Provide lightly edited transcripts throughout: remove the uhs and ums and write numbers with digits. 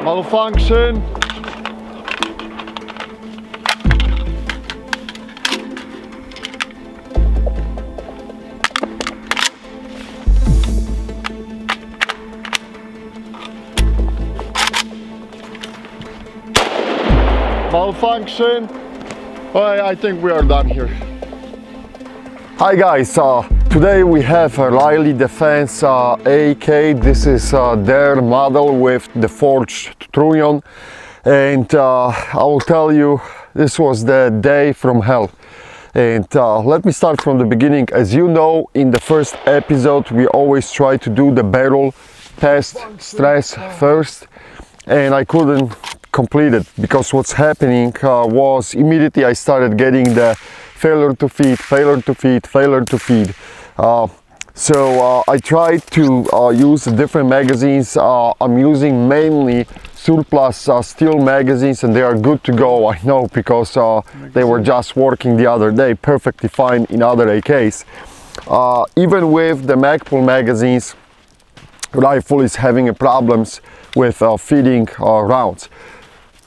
Malfunction. Malfunction. I think we are done here. Hi guys, today we have a Riley Defense AK. This is their model with the forged trunnion, and I will tell you, this was the day from hell. And let me start from the beginning. As you know, in the first episode we always try to do the barrel test stress first, and I couldn't complete it because what's happening was immediately I started getting the failure to feed, failure to feed, failure to feed. So I tried to use different magazines. I'm using mainly surplus steel magazines, and they are good to go. I know, because they were just working the other day perfectly fine in other AKs. Even with the Magpul magazines, rifle is having problems with feeding rounds.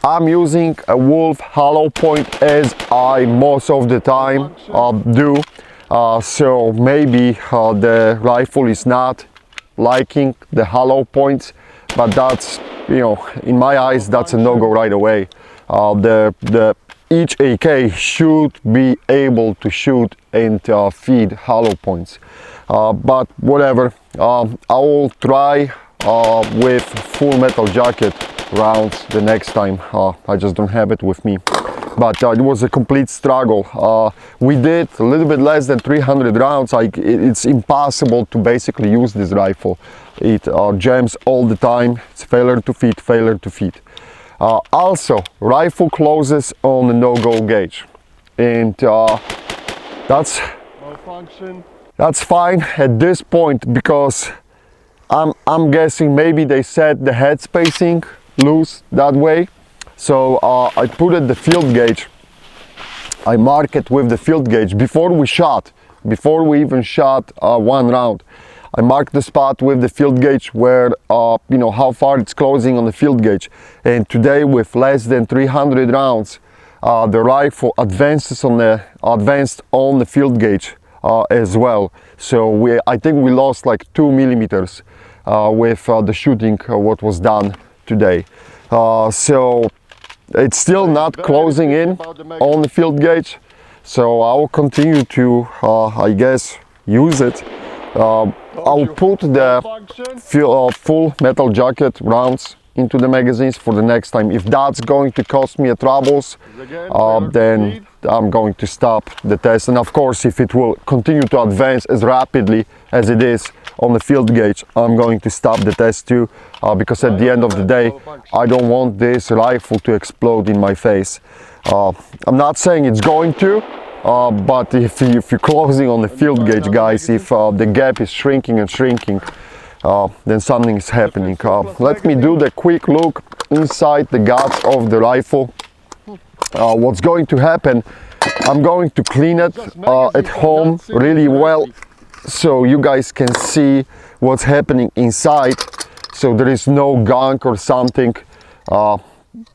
I'm using a Wolf hollow point, as I most of the time do. So maybe the rifle is not liking the hollow points, but that's, you know, in my eyes, that's a no-go right away. Each AK should be able to shoot and feed hollow points. But whatever, I will try with full metal jacket rounds the next time. I just don't have it with me, but it was a complete struggle. We did a little bit less than 300 rounds. It's impossible to basically use this rifle. It jams all the time. It's failure to feed, failure to feed. Also, rifle closes on the no-go gauge, and that's malfunction. That's fine at this point, because I'm guessing maybe they set the head spacing loose that way. So I put it the field gauge. I mark it with the field gauge before we even shot one round. I marked the spot with the field gauge where you know, how far it's closing on the field gauge. And today, with less than 300 rounds, the rifle advanced on the field gauge as well. So I think we lost like 2 millimeters with the shooting what was done today. So it's still not closing in on the field gauge, so I will continue to I guess use it. I'll put the full metal jacket rounds into the magazines for the next time. If that's going to cost me troubles, then I'm going to stop the test. And of course, if it will continue to advance as rapidly as it is on the field gauge, I'm going to stop the test too, because at the end of the day, I don't want this rifle to explode in my face. I'm not saying it's going to, but if you're closing on the field gauge, guys, if the gap is shrinking and shrinking, then something is happening. Let me do the quick look inside the guts of the rifle. What's going to happen, I'm going to clean it at home really well, so you guys can see what's happening inside, so there is no gunk or something.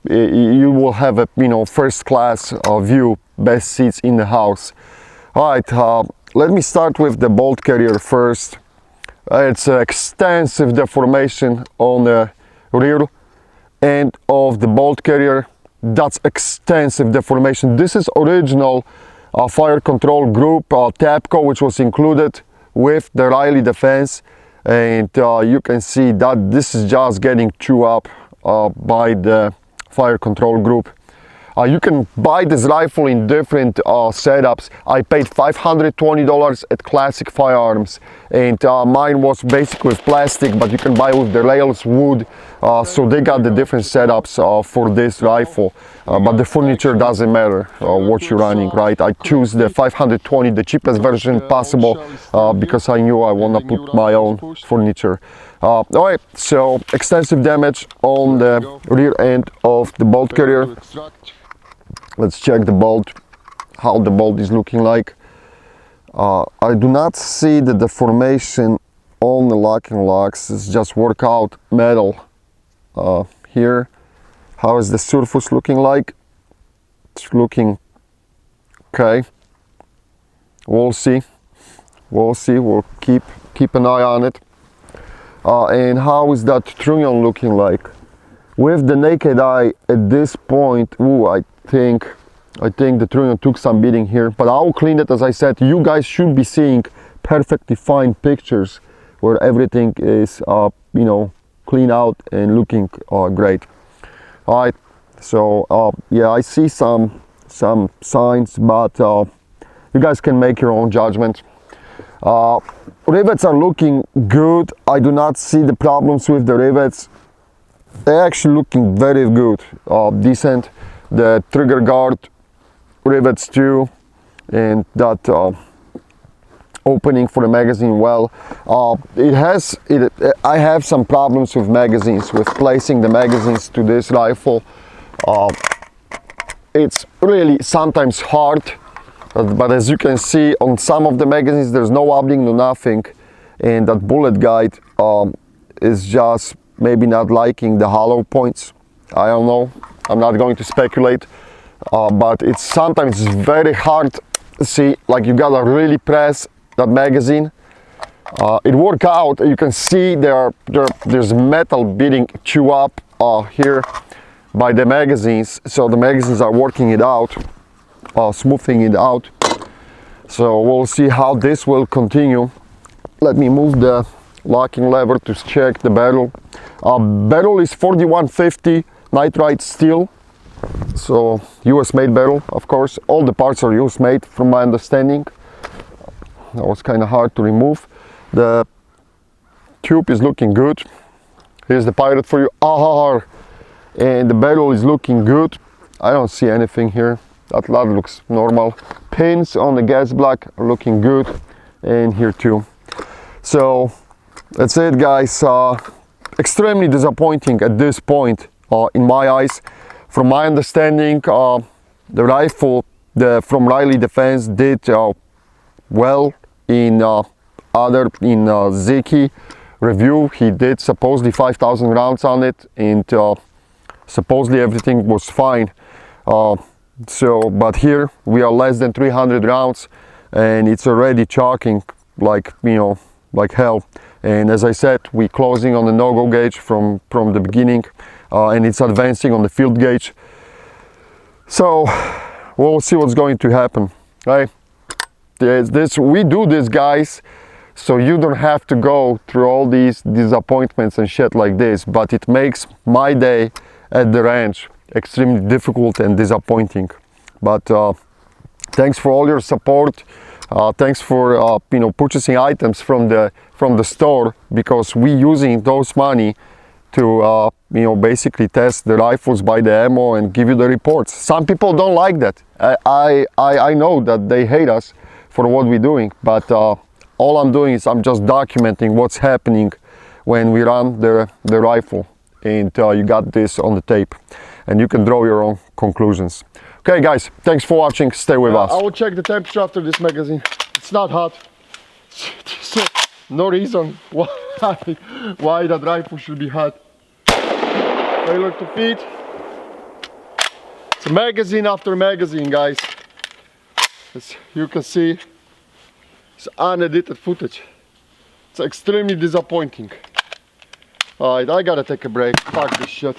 You will have a, you know, first class view, best seats in the house. All right, let me start with the bolt carrier first. It's an extensive deformation on the rear end of the bolt carrier. That's extensive deformation. This is original fire control group TAPCO, which was included with the Riley Defense, and you can see that this is just getting chewed up by the fire control group. You can buy this rifle in different setups. I paid $520 at Classic Firearms, and mine was basically with plastic, but you can buy with the rails, wood, so they got the different setups for this rifle. But the furniture doesn't matter what you're running, right? I choose the 520, the cheapest version possible, because I knew I want to put my own furniture. All right, so extensive damage on the rear end of the bolt carrier. Let's check the bolt, how the bolt is looking like. I do not see the deformation on the locking locks. It's just workout metal here. How is the surface looking like? It's looking okay. We'll see. We'll see. We'll keep an eye on it. And how is that trunnion looking like? With the naked eye at this point, ooh, I think the trunnion took some beating here, but I'll clean it. As I said, you guys should be seeing perfectly fine pictures where everything is you know, clean out and looking great. All right, so yeah, I see some signs, but you guys can make your own judgment. Rivets are looking good. I do not see the problems with the rivets. They're actually looking very good, decent. The trigger guard rivets too, and that opening for the magazine, well, I have some problems with magazines, with placing the magazines to this rifle. It's really sometimes hard, but as you can see on some of the magazines there's no opening, no nothing, and that bullet guide is just maybe not liking the hollow points. I don't know, I'm not going to speculate, but it's sometimes very hard to see, like you gotta really press that magazine. It worked out. You can see there's metal beating chew up here by the magazines, so the magazines are working it out, smoothing it out. So we'll see how this will continue. Let me move the locking lever to check the barrel. Barrel is 4150 nitride steel, so US made barrel, of course. All the parts are US made from my understanding. That was kind of hard to remove. The tube is looking good. Here's the pirate for you. And the barrel is looking good. I don't see anything here. That looks normal. Pins on the gas block are looking good, and here too. So that's it, guys. Extremely disappointing at this point in my eyes. From my understanding, the rifle from Riley Defense did well in Ziki review. He did supposedly 5,000 rounds on it, and supposedly everything was fine. But here we are less than 300 rounds, and it's already chalking like, you know, like hell. And as I said, we're closing on the no-go gauge from the beginning, and it's advancing on the field gauge. So we'll see what's going to happen, right? We do this, guys, so you don't have to go through all these disappointments and shit like this, but it makes my day at the ranch extremely difficult and disappointing. But thanks for all your support. Thanks for you know, purchasing items from the store, because we using those money to you know, basically test the rifles, buy the ammo, and give you the reports. Some people don't like that. I know that they hate us for what we're doing, but all I'm doing is I'm just documenting what's happening when we run the rifle, and you got this on the tape, and you can draw your own conclusions. Okay, guys, thanks for watching. Stay with us. I will check the temperature after this magazine. It's not hot. So, no reason why that rifle should be hot. Failure to feed. It's magazine after magazine, guys. As you can see, it's unedited footage. It's extremely disappointing. Alright, I gotta take a break. Fuck this shit.